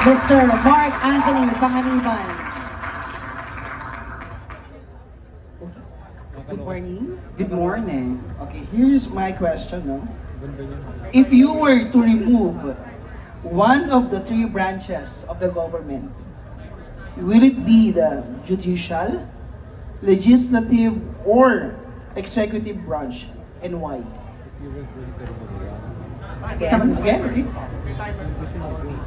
Mr. Mark Anthony Panganiban. Good morning. Good morning. Okay, here's my question, no? If you were to remove one of the three branches of the government, will it be the judicial, legislative, or executive branch, and why? Again, okay?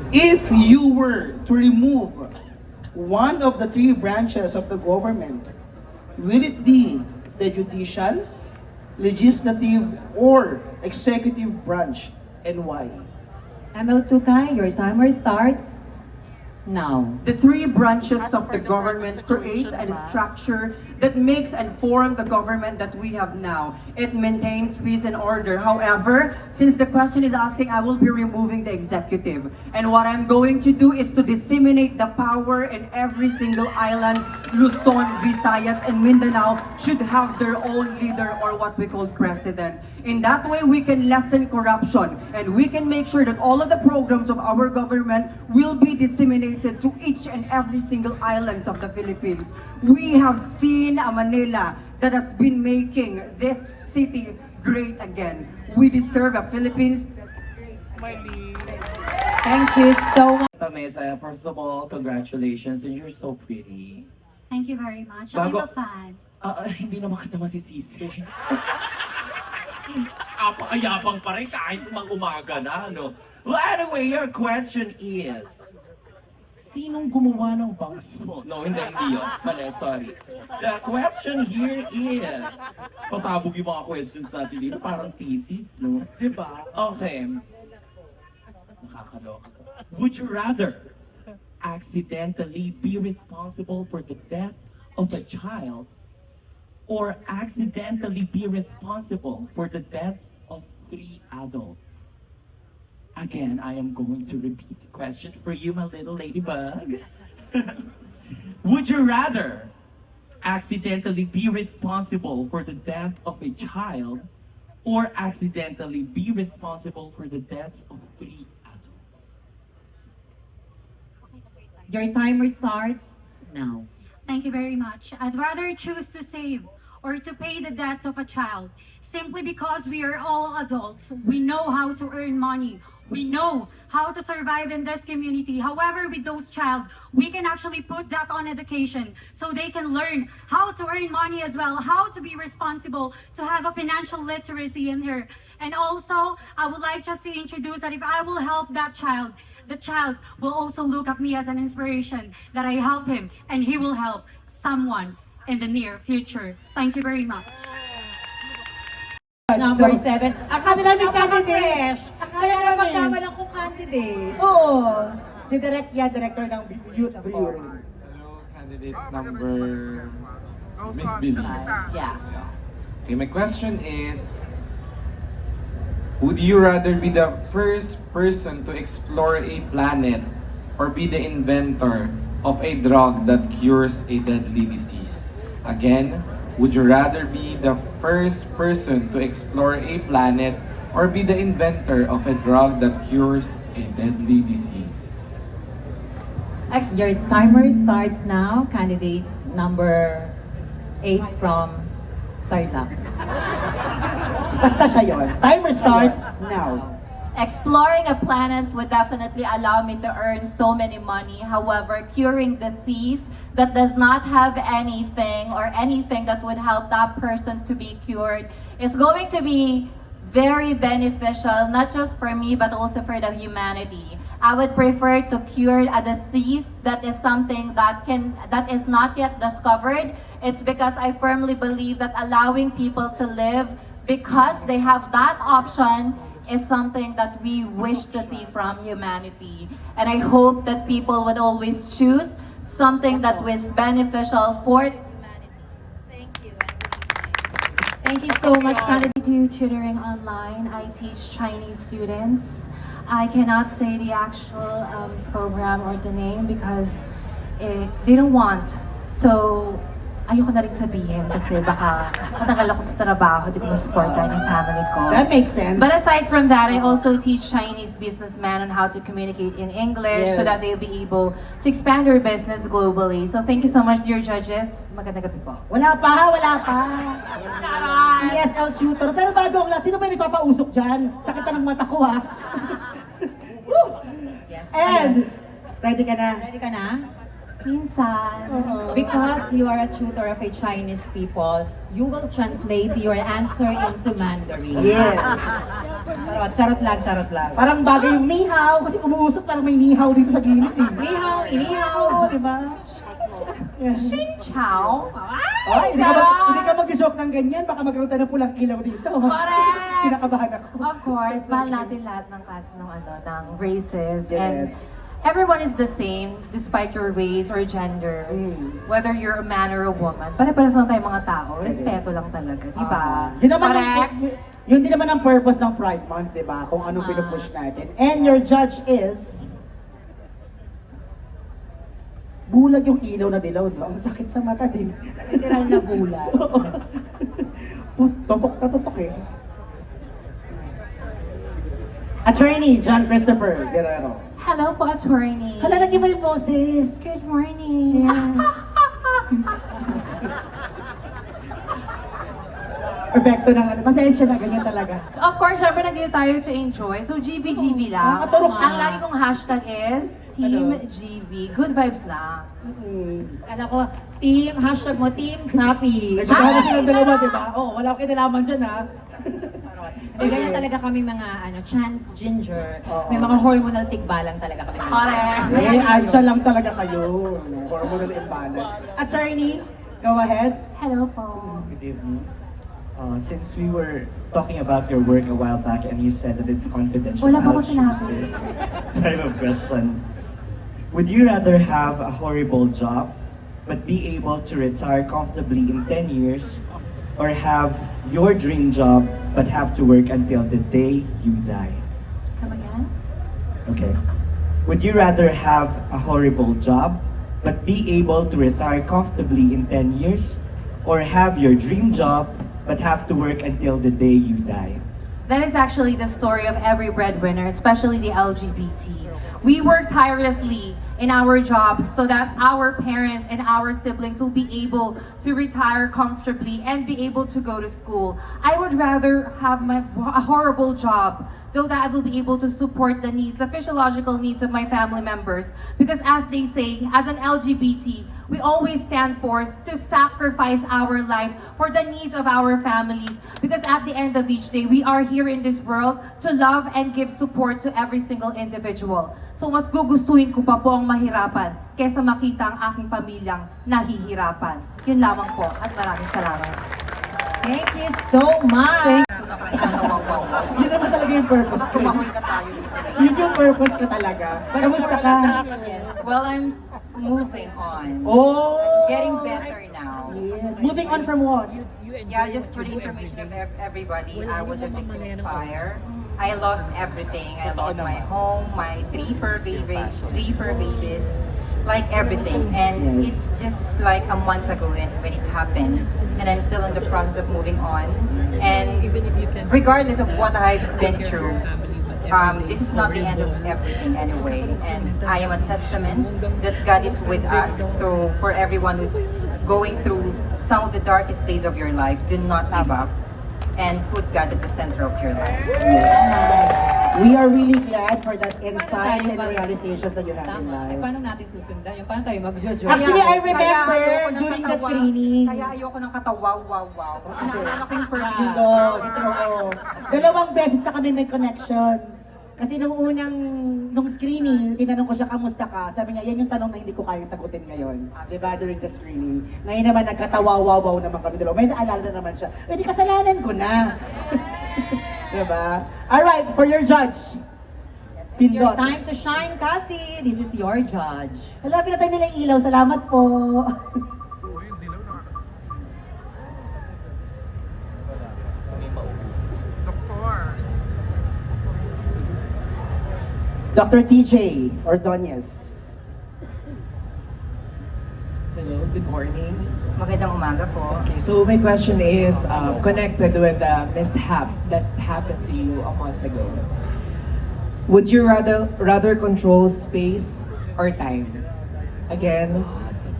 If you were to remove one of the three branches of the government, will it be the judicial, legislative, or executive branch, and why? ML Tukay, your timer starts now. The three branches of the government creates a structure that makes and form the government that we have now. It maintains peace and order. However, since the question is asking, I will be removing the executive. And what I'm going to do is to disseminate the power in every single islands. Luzon, Visayas, and Mindanao should have their own leader or what we call president. In that way, we can lessen corruption and we can make sure that all of the programs of our government will be disseminated to each and every single islands of the Philippines. We have seen a Manila that has been making this city great again. We deserve a Philippines. Thank you so much. Mesa, first of all, congratulations and you're so pretty. Thank you very much. I'm a fan. Hindi naman kita masisisi. Apakayabang pa rin kahit umaga na, no? Well, anyway, your question is, sinong gumawa ng bangs mo? No, hindi yun. Mali, sorry. The question here is, pasabog yung mga questions natin dito, parang thesis, no? Diba? Okay. Nakakaloka. Would you rather accidentally be responsible for the death of a child or accidentally be responsible for the deaths of 3 adults? Again, I am going to repeat the question for you, my little ladybug. Would you rather accidentally be responsible for the death of a child or accidentally be responsible for the deaths of 3 adults? Your timer starts now. Thank you very much. I'd rather choose to save or to pay the debt of a child simply because we are all adults. We know how to earn money. We know how to survive in this community. However, with those child, we can actually put that on education so they can learn how to earn money as well, how to be responsible, to have a financial literacy in here. And also, I would like just to introduce that if I will help that child, the child will also look at me as an inspiration that I help him and he will help someone in the near future. Thank you very much. Number 7. Akala namin candidate. Kaya na magkamalang kong candidate. Oo. Si Direk Yan, Director ng Youth Bureau. Hello, candidate number Miss Billy. Yeah. Okay, my question is, would you rather be the first person to explore a planet or be the inventor of a drug that cures a deadly disease? Again, would you rather be the first person to explore a planet or be the inventor of a drug that cures a deadly disease? Your timer starts now. Candidate number 8 from Tarlac. Basta siya yun. Timer starts now. Exploring a planet would definitely allow me to earn so many money. However, curing disease that does not have anything or anything that would help that person to be cured is going to be very beneficial, not just for me, but also for the humanity. I would prefer to cure a disease that is something that is not yet discovered. It's because I firmly believe that allowing people to live because they have that option is something that we wish to see from humanity. And I hope that people would always choose something that was beneficial for humanity. Thank you. Thank you so much, candidate. I do tutoring online. I teach Chinese students. I cannot say the actual program or the name because they don't want. So ayoko na rin sabihin kasi baka matagal ako sa trabaho, di ko masuportahan yung family ko. That makes sense. But aside from that, I also teach Chinese businessmen on how to communicate in English so that Yes. they'll be able to expand their business globally. So thank you so much, dear judges. Magandang gabi po. Wala pa. ESL tutor. Pero bago ang lahat, sino ba yung nagpapausok dyan? Sakit na ng mata ko, ha? Woo! Yes. And, ready ka na? Ready ka na? Minsan. Because you are a tutor of a Chinese people, you will translate your answer into Mandarin. Yes. Charot lang. Parang bagay yung nihaw, kasi umuusok parang may nihaw dito sa gilid, eh. Nihaw, inihaw. Oo, di ba? Xin chao. Ay, hindi ka mag-joke ng ganyan, baka magkaroon tayo ng pulang ilaw dito. Correct. Kinakabahan ako. Of course, mahal natin lahat ng klase ng races. Yes. And everyone is the same despite your race or gender. Whether you're a man or a woman. Pare-pares lang tayong mga tao. Respeto lang talaga, di ba? Yun naman Correct? yun din naman ang purpose ng Pride Month, di ba? Kung anong pinupush natin. And your judge is... Bulag yung ilaw na dilaw, no? Ang sakit sa mata din. Literal na bulag. Totok na totok, eh. Attorney John Christopher Guerrero. Hello po, attorney. Hala, nag-iba yung boses. Good morning. Epekto ng ano. Pasensya na, ganyan talaga. Of course, syempre nandito tayo to enjoy. So, GBGB lang. Nakaturok ka. Ang lagi kong hashtag is Team GB. Good vibes lang. Kala ko, hashtag mo, team snappy. Medyo na silang dalawa, di ba? Oh, wala akong kinalaman dyan, ha? Hindi, ganyan talaga kami mga chance ginger. May mga hormonal tigbalang talaga kami. Correct. Eh, answer lang talaga kayo. No? Hormonal imbalance. Attorney, go ahead. Hello po. Good evening. Since we were talking about your work a while back and you said that it's confidential, Wala pa I'll ko choose sinabi. this type of question. Would you rather have a horrible job but be able to retire comfortably in 10 years, or have your dream job but have to work until the day you die? Come again? Okay. Would you rather have a horrible job but be able to retire comfortably in 10 years, or have your dream job but have to work until the day you die? That is actually the story of every breadwinner, especially the LGBT. We work tirelessly in our jobs so that our parents and our siblings will be able to retire comfortably and be able to go to school. I would rather have a horrible job so that I will be able to support the needs, the physiological needs of my family members. Because as they say, as an LGBT, we always stand forth to sacrifice our life for the needs of our families. Because at the end of each day, we are here in this world to love and give support to every single individual. So mas gugustuhin ko pa po ang mahirapan kesa makita ang aking pamilyang nahihirapan. Yun lamang po at maraming salamat. Thank you so much! Yun naman talaga yung purpose ko. Yun yung purpose ko talaga. Kamusta ka? Yes. Well, I'm moving on. Oh! Getting better now. Yes. Moving on from what? Yeah, just for the information of everybody, I was a victim of fire. I lost everything. I lost my home, my three fur babies, like everything. And Yes. it's just like a month ago when it happened. And I'm still in the process of moving on. And regardless of what I've been through, this is not the end of everything anyway. And I am a testament that God is with us. So for everyone who's going through some of the darkest days of your life, do not give up and put God at the center of your life. We are really glad for that insights and realizations that you have in Tama. life. Paano natin susundan yun? Paano tayo mag-judge? Actually, I remember Kaya ayoko ng during the katawa. screening. Kaya ayoko ng katawaw, wow. Inaalala ko yung first Dito, oo. Dalawang beses na kami may connection. Kasi nung screening, tinanong ko siya, kamusta ka? Sabi niya, yan yung tanong na hindi ko kayang sagutin ngayon. Diba, during the screening. Ngayon naman, nagkatawa-waw naman kami dalawa. May naalala na naman siya. Di kasalanan ko na. Diba? Alright, for your judge. It's your Pindot. time to shine, Cassie! This is your judge. Hala, pinatay nila yung ilaw. Salamat po. Dr. TJ Ordonez. Hello, good morning. Magandang umaga po. Okay, so my question is connected with the mishap that happened to you a month ago. Would you rather control space or time? Again,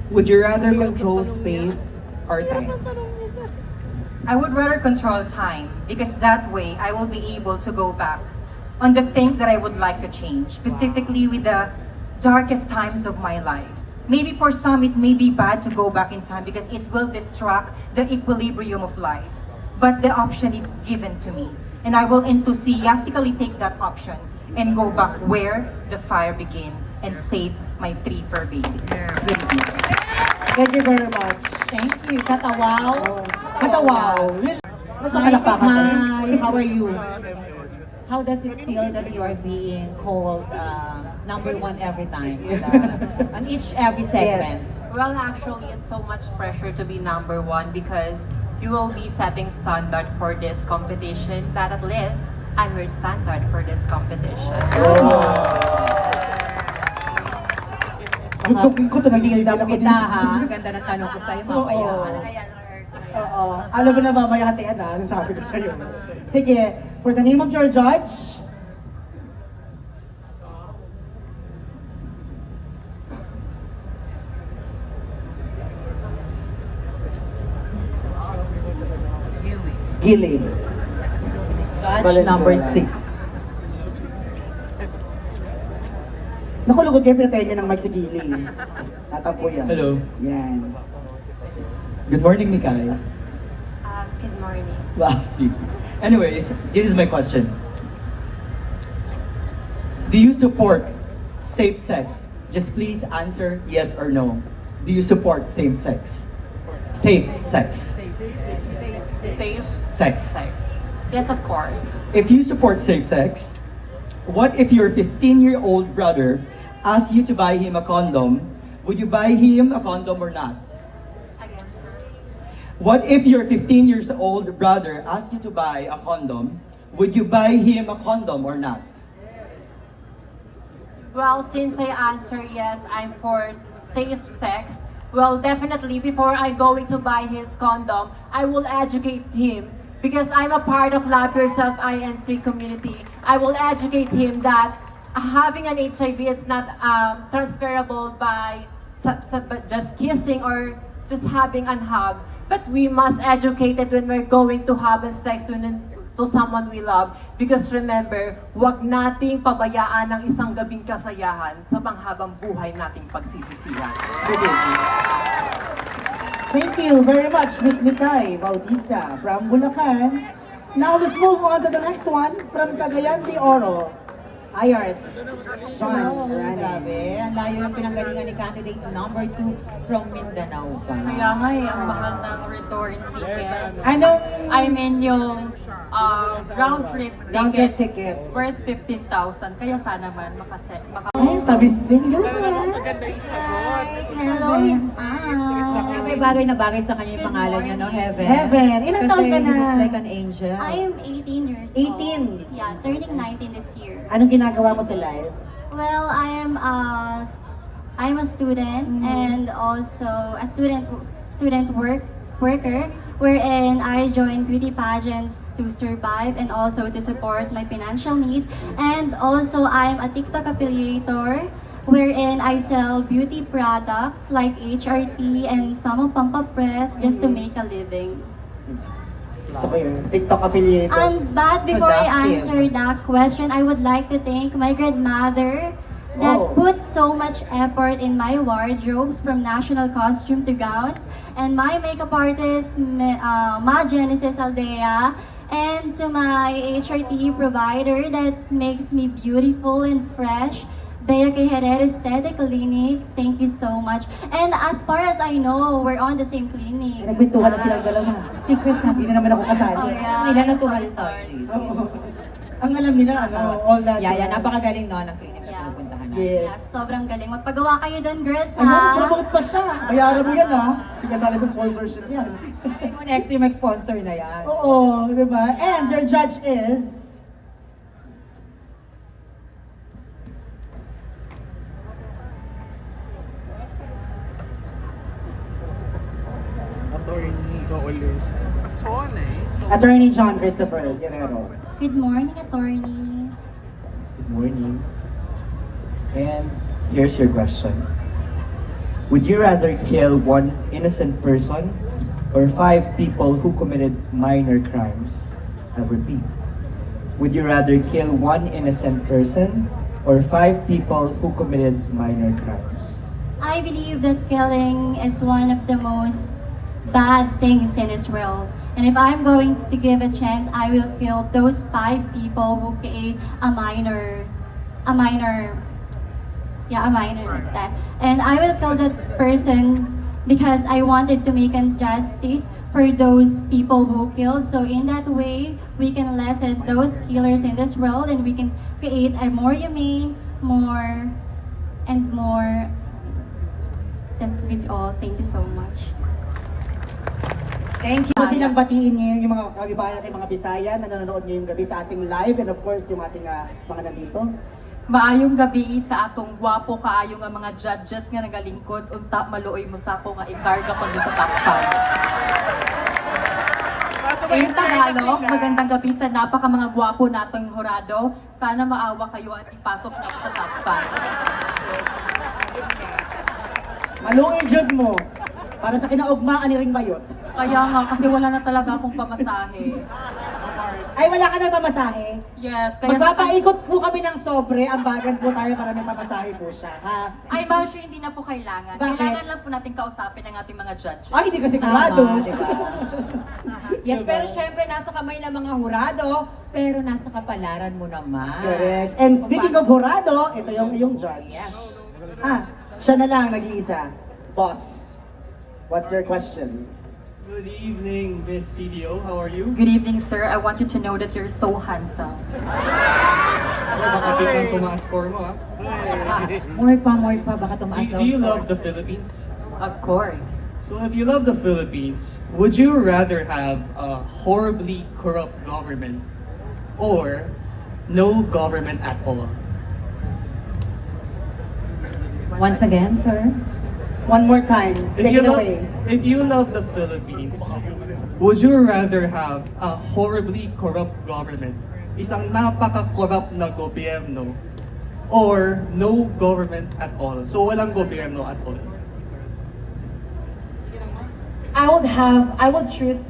would you rather control space or time? I would rather control time because that way I will be able to go back on the things that I would like to change, specifically with the darkest times of my life. Maybe for some it may be bad to go back in time because it will distract the equilibrium of life. But the option is given to me. And I will enthusiastically take that option and go back where the fire began and save my 3 fur babies. Thank you very much. Thank you. Katawaw. Katawaw. Hi, how are you? How does it feel that you are being called number one every time on every segment? Yes. Well, actually, it's so much pressure to be number one because you will be setting standard for this competition, but at least I'm your standard for this competition. Gutukin ko talaga yung Nagdindam ako kita ha. Ang ganda ng tanong ko sa'yo mamaya. Ano na yan, rehearsal yan. Oo. Alam mo na mamaya hatian na, anong sabi ko sa'yo. Sige, for the name of your judge. Gili. Judge Valenzuela. number 6. Naku, lugod kayo, pinatayin niya ng mic si Gili. Tatampo yan. Hello. Yan. Good morning, Mikay. Good morning. Wow, sweet. Anyways, this is my question. Do you support safe sex? Just please answer yes or no. Do you support same sex? Safe sex. Safe Sex. sex. Yes, of course. If you support safe sex, what if your 15-year-old brother asks you to buy him a condom? Would you buy him a condom or not? Again, sir. What if your 15-year-old brother asks you to buy a condom? Would you buy him a condom or not? Well, since I answer yes, I'm for safe sex. Well, definitely before I going to buy his condom, I will educate him because I'm a part of Love Yourself INC community. I will educate him that having an HIV it's not transferable by just kissing or just having a hug. But we must educate it when we're going to have sex to someone we love. Because remember, wag nating pabayaan ang isang gabing kasayahan sa panghabang buhay nating pagsisisihan. Good evening. Thank you very much, Miss Mikay Bautista from Bulacan. Now let's move on to the next one from Cagayan de Oro. Ayart. Sean Oh, Rani. grabe. Ang layo ng pinanggalingan ni candidate number 2 from Mindanao pa. Kaya nga ang mahal ng return ticket. Anong I mean yung round trip round trip ticket ticket? worth 15,000. Kaya sana man Ay, tabis din. Hello. Hello, Miss Anne. May bagay na bagay sa kanya yung pangalan niya, no? Heaven. Heaven. Ilang Kasi taon ka he na? looks like an angel. I am 18 years 18. old. Yeah, turning 19 this year. Anong ginagawa mo sa live? Well, I'm a student and also a worker wherein I join beauty pageants to survive and also to support my financial needs. And also I'm a TikTok affiliator wherein I sell beauty products like HRT and some of Pampa Press just to make a living. Gusto ko yun. TikTok affiliate. But before I Productive. answer that question, I would like to thank my grandmother that Oh. put so much effort in my wardrobes from national costume to gowns, and my makeup artist, Ma Genesis Aldea, and to my HRT provider that makes me beautiful and fresh, Bea Herrera Aesthetic Clinic. Thank you so much. And as far as I know, we're on the same clinic. Nagpintuhan na silang dalawa. Secret na. Hindi na naman ako kasali. Oh, yeah. Nila na tumalito. Ang alam nila, all that. Yeah, napakagaling no ng clinic na Yeah. pinupuntahan natin. Yes. Yeah, sobrang galing. Magpagawa kayo doon, girls, Ano, ha? promote pa siya. Bayaran mo yan, ha? Hindi kasali sa sponsorship yan. Ay, mo next year mag-sponsor na yan. Oo, di ba? And your judge is... Attorney John Christopher Guerrero. Good morning, attorney. Good morning. And here's your question. Would you rather kill one innocent person or 5 people who committed minor crimes? I'll repeat. Would you rather kill one innocent person or 5 people who committed minor crimes? I believe that killing is one of the most bad things in this world. And if I'm going to give a chance, I will kill those 5 people who create a minor like that. And I will kill that person because I wanted to make justice for those people who killed. So in that way, we can lessen those killers in this world and we can create a more humane, more. That's with all. Thank you so much. Thank you. Kasi nang batiin niyo yung mga kabibayan natin, mga Bisaya na nanonood ngayong gabi sa ating live and of course yung ating mga nandito. Maayong gabi sa atong gwapo kaayo nga mga judges nga nagalingkod unta maluoy mo sa ako nga ikarga ko sa top 5. In Tagalog, magandang gabi sa napaka mga gwapo natong horado. Sana maawa kayo at ipasok na sa top 5. Maluoy jud mo para sa kinaugmaan ni Ring Bayot. Kaya nga, kasi wala na talaga akong pamasahe. Ay, wala ka na pamasahe? Yes, kaya Magpapaikot po kami ng sobre, ambagan po tayo para may pamasahe po siya, ha? Ay, ma'am, sure, hindi na po kailangan. Bakit? Kailangan lang po natin kausapin ang ating mga judges. Ay, hindi kasi sigurado. Diba? Yes, pero syempre nasa kamay ng mga hurado, pero nasa kapalaran mo naman. Correct. And speaking of Horado, ito yung iyong judge. Yes. Siya na lang nag-iisa. Boss, what's your question? Good evening, Miss CDO. How are you? Good evening, sir. I want you to know that you're so handsome. Baka biglang tumaas score mo, ha? More pa, baka tumaas daw. Do you love the Philippines? Of course. So if you love the Philippines, would you rather have a horribly corrupt government or no government at all? Once again, sir. One more time. Take it away. If you love the Philippines, would you rather have a horribly corrupt government, isang napaka-corrupt na gobyerno, or no government at all? So walang gobyerno at all. I would choose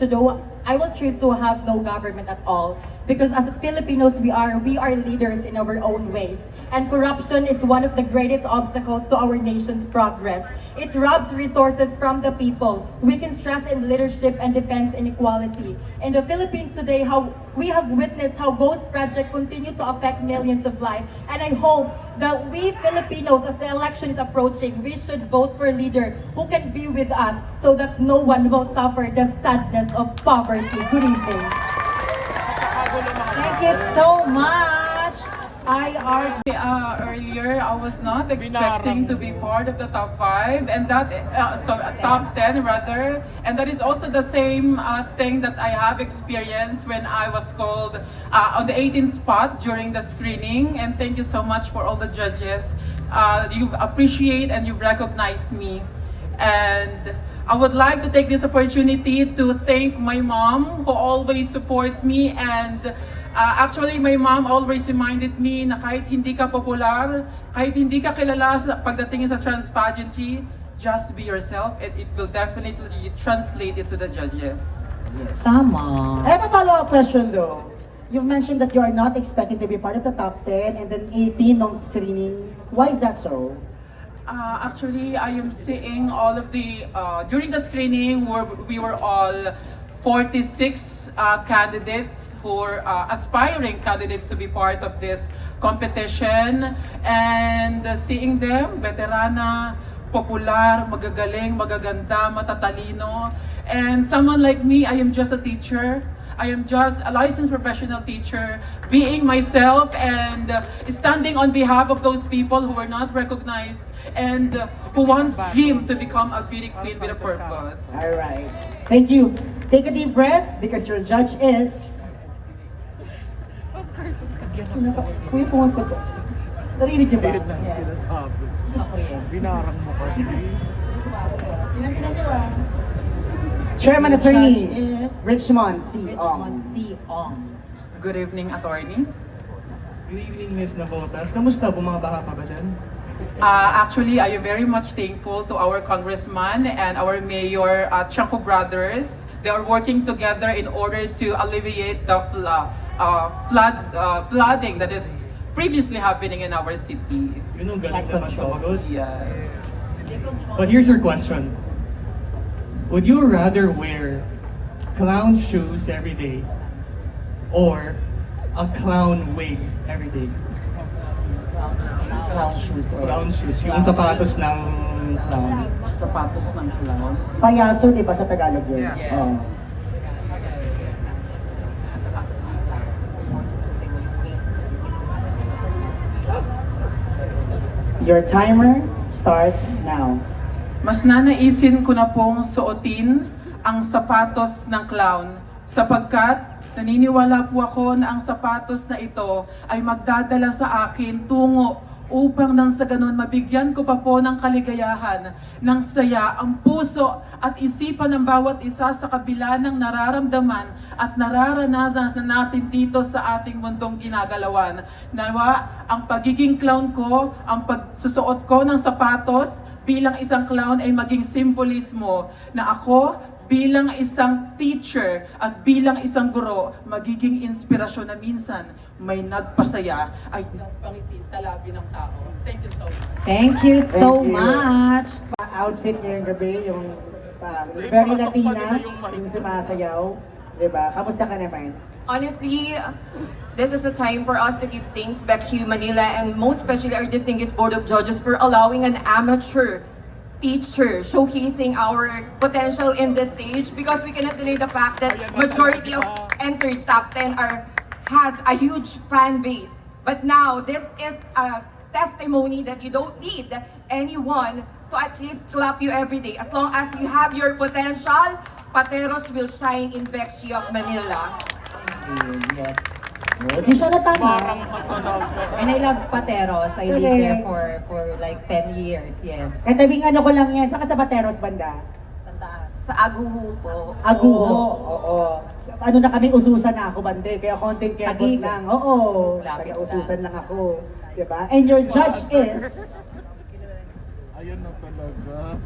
to have no government at all. Because as Filipinos, we are leaders in our own ways. And corruption is one of the greatest obstacles to our nation's progress. It robs resources from the people, weakens trust in leadership, and defends inequality. In the Philippines today, how we have witnessed how Ghost Project continue to affect millions of lives. And I hope that we Filipinos, as the election is approaching, we should vote for a leader who can be with us so that no one will suffer the sadness of poverty. Good evening. Thank you so much. Earlier, I was not expecting to be part of the top 5 and that top 10 rather, and that is also the same thing that I have experienced when I was called on the 18th spot during the screening. And thank you so much for all the judges. You appreciate and you recognized me, and I would like to take this opportunity to thank my mom who always supports me. And actually, my mom always reminded me na kahit hindi ka popular, kahit hindi ka kilala pagdating sa trans pageantry, just be yourself and it will definitely translate it to the judges. Yes. Tama. I have a follow-up question though. You've mentioned that you are not expecting to be part of the top 10 and then 18 on screening. Why is that so? Actually, I am seeing all of the, during the screening, we were all 46 candidates who were aspiring candidates to be part of this competition. And seeing them, veterana, popular, magagaling, magaganda, matatalino. And someone like me, I am just a teacher. I am just a licensed professional teacher, being myself and standing on behalf of those people who are not recognized and who once dreamed to become a beauty queen with a purpose. All right. Thank you. Take a deep breath because your judge is... Kuya, pumunta to. Narinig niyo ba? Yes. Binarang mo kasi. Chairman Your Attorney judge is Richmond C. Richmond Ong. C. Ong. Good evening, attorney. Good evening, Ms. Navotas. Kamusta? Bumabaha pa ba dyan? Actually, I am very much thankful to our congressman and our mayor, Chanco Brothers. They are working together in order to alleviate the flooding that is previously happening in our city. Yun ang galing Flood naman control. sumagot. Yes. But here's your question. Would you rather wear clown shoes every day or a clown wig every day? Clown shoes. Clown shoes, yung sapatos ng clown. Sapatos ng clown. Payaso, di ba sa Tagalog yun? Yes. Oh. Your timer starts now. Mas nanaisin ko na pong suotin ang sapatos ng clown sapagkat naniniwala po ako na ang sapatos na ito ay magdadala sa akin tungo upang nang sa ganun mabigyan ko pa po ng kaligayahan, ng saya, ang puso at isipan ng bawat isa sa kabila ng nararamdaman at nararanasan na natin dito sa ating mundong ginagalawan. Nawa, ang pagiging clown ko, ang pagsusuot ko ng sapatos bilang isang clown ay maging simbolismo na ako bilang isang teacher at bilang isang guro, magiging inspirasyon na minsan may nagpasaya ay nagpangiti sa labi ng tao. Thank you so much. Thank you so Thank you. much. Outfit ngayong gabi, yung very Latina, yung sumasayaw. Diba? Kamusta ka naman? Honestly, this is a time for us to give thanks back to Manila and most especially our distinguished Board of Judges for allowing an amateur teacher showcasing our potential in this stage because we cannot deny the fact that majority of entered top 10 has a huge fan base. But now, this is a testimony that you don't need anyone to at least clap you every day. As long as you have your potential, Pateros will shine in Bexi of Manila. Yes. Di siya natama. And I love Pateros. I lived there for like 10 years. Yes. Katabing ano ko lang yan. Saan ka sa Pateros banda? Sa Aguho po. Aguho. Oo. Ano na kami, ususan na ako bande. Kaya content kaya Tagig. lang. Oo. Lapit Kaya ususan lang ako. Diba? And your judge is... Ayun na talaga.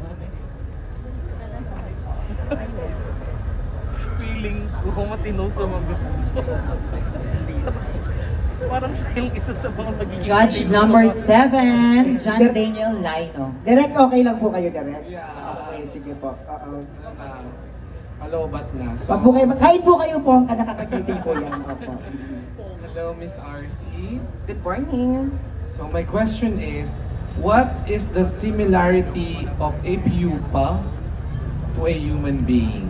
Feeling ko matino sa mga parang siya yung isa sa mga magiging Judge number 7, John Daniel Laino. Direct, okay lang po kayo, direct? Okay, sige po. Palobat na. Pag po kayo, kain po kayo po, nakakagising po yan. Opo. Hello, Miss RC. Good morning. So my question is, what is the similarity of a pupa to a human being?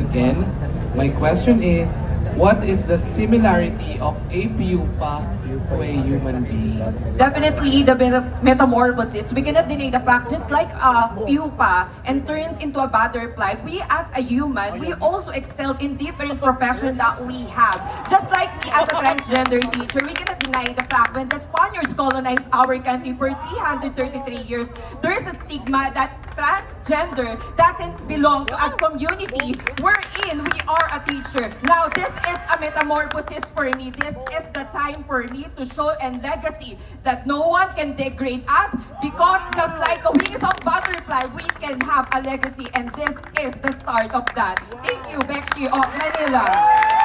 Again, my question is, what is the similarity of a pupa to a human being? Definitely the metamorphosis. We cannot deny the fact, just like a pupa and turns into a butterfly, we as a human, we also excel in different professions that we have. Just like me as a transgender teacher, we cannot deny the fact when the Spaniards colonized our country for 333 years, there is a stigma that transgender doesn't belong to a community wherein we are a teacher. Now, this is a metamorphosis for me. This is the time for me to show a legacy that no one can degrade us because just like the wings of butterfly, we can have a legacy and this is the start of that. Thank you, Bexi of Manila.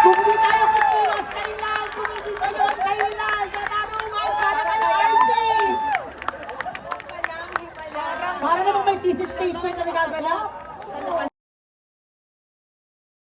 Kung hindi tayo kumilos, kailan? Kung hindi kayo, kailan? Katarungan, para kayo RC! Para naman may thesis statement na nagaganap.